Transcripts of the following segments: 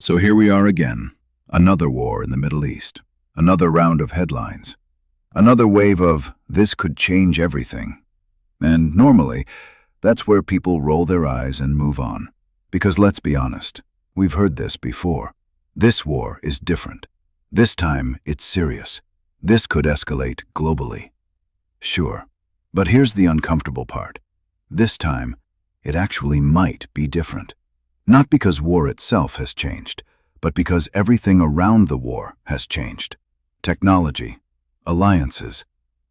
So here we are again, another war in the Middle East, another round of headlines, another wave of "this could change everything." And normally, that's where people roll their eyes and move on. Because let's be honest, we've heard this before. This war is different. This time, it's serious. This could escalate globally. Sure, but here's the uncomfortable part. This time, it actually might be different. Not because war itself has changed, but because everything around the war has changed. Technology, alliances,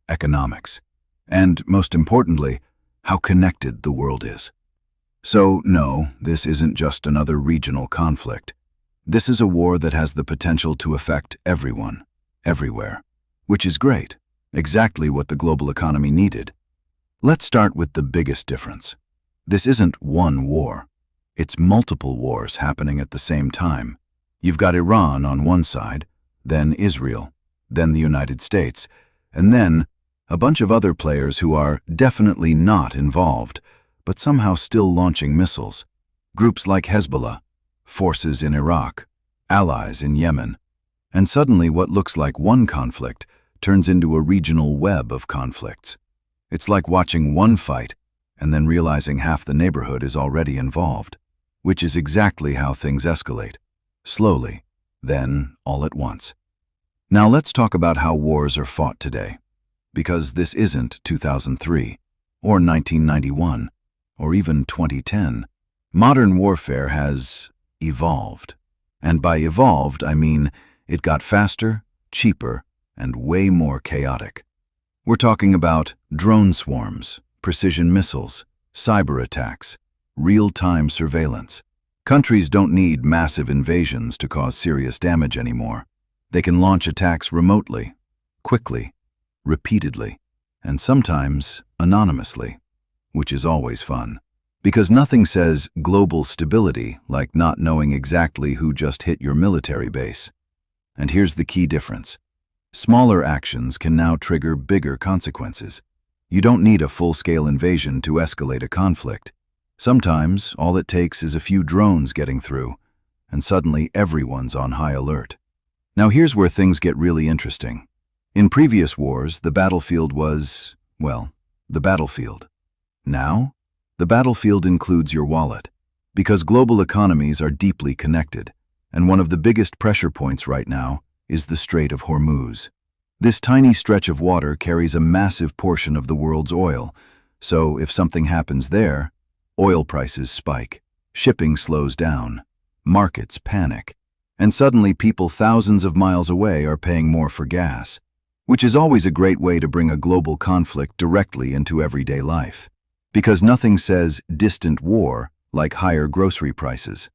economics, and most importantly, how connected the world is. So no, this isn't just another regional conflict. This is a war that has the potential to affect everyone, everywhere, which is great, exactly what the global economy needed. Let's start with the biggest difference. This isn't one war. It's multiple wars happening at the same time. You've got Iran on one side, then Israel, then the United States, and then a bunch of other players who are definitely not involved, but somehow still launching missiles. Groups like Hezbollah, forces in Iraq, allies in Yemen. And suddenly what looks like one conflict turns into a regional web of conflicts. It's like watching one fight and then realizing half the neighborhood is already involved. Which is exactly how things escalate. Slowly, then all at once. Now let's talk about how wars are fought today. Because this isn't 2003, or 1991, or even 2010. Modern warfare has evolved. And by evolved, I mean it got faster, cheaper, and way more chaotic. We're talking about drone swarms, precision missiles, cyber attacks, real-time surveillance. Countries don't need massive invasions to cause serious damage anymore. They can launch attacks remotely, quickly, repeatedly, and sometimes anonymously, which is always fun. Because nothing says global stability like not knowing exactly who just hit your military base. And here's the key difference. Smaller actions can now trigger bigger consequences. You don't need a full-scale invasion to escalate a conflict. Sometimes, all it takes is a few drones getting through, and suddenly everyone's on high alert. Now here's where things get really interesting. In previous wars, the battlefield was, well, the battlefield. Now, the battlefield includes your wallet, because global economies are deeply connected, and one of the biggest pressure points right now is the Strait of Hormuz. This tiny stretch of water carries a massive portion of the world's oil, so if something happens there, oil prices spike, shipping slows down, markets panic, and suddenly people thousands of miles away are paying more for gas, which is always a great way to bring a global conflict directly into everyday life. Because nothing says distant war like higher grocery prices.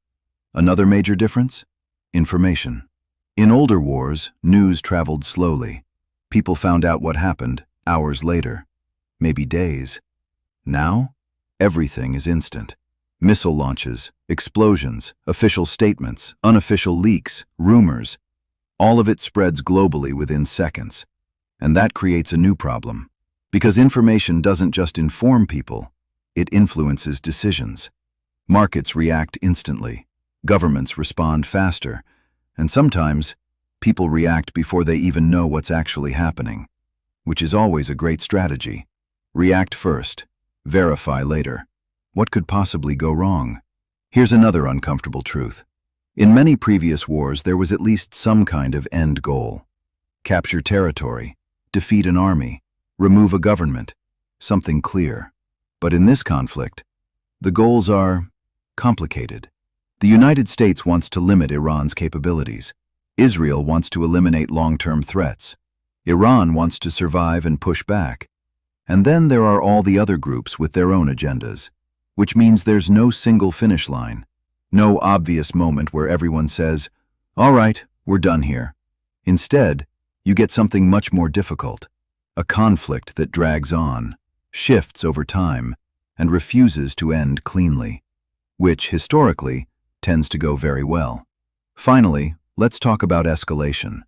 Another major difference? Information. In older wars, news traveled slowly. People found out what happened hours later, maybe days. Now, everything is instant. Missile launches, explosions, official statements, unofficial leaks, rumors. All of it spreads globally within seconds. And that creates a new problem. Because information doesn't just inform people, it influences decisions. Markets react instantly. Governments respond faster. And sometimes, people react before they even know what's actually happening. Which is always a great strategy. React first. Verify later. What could possibly go wrong? Here's another uncomfortable truth. In many previous wars, there was at least some kind of end goal. Capture territory, defeat an army, remove a government, something clear. But in this conflict, the goals are complicated. The United States wants to limit Iran's capabilities. Israel wants to eliminate long-term threats. Iran wants to survive and push back. And then there are all the other groups with their own agendas, which means there's no single finish line, no obvious moment where everyone says, "All right, we're done here." Instead, you get something much more difficult, a conflict that drags on, shifts over time, and refuses to end cleanly, which, historically, tends to go very well. Finally, let's talk about escalation,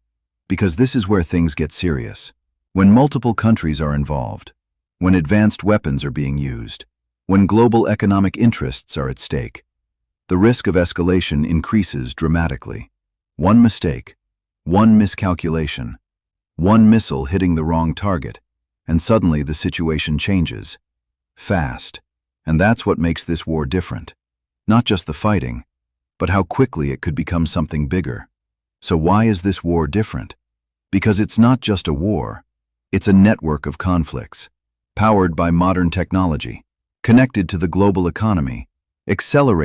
because this is where things get serious. When multiple countries are involved, when advanced weapons are being used, when global economic interests are at stake. the risk of escalation increases dramatically. One mistake, one miscalculation, one missile hitting the wrong target, and suddenly the situation changes. Fast. And that's what makes this war different. Not just the fighting, but how quickly it could become something bigger. So why is this war different? Because it's not just a war. It's a network of conflicts, powered by modern technology, connected to the global economy, accelerated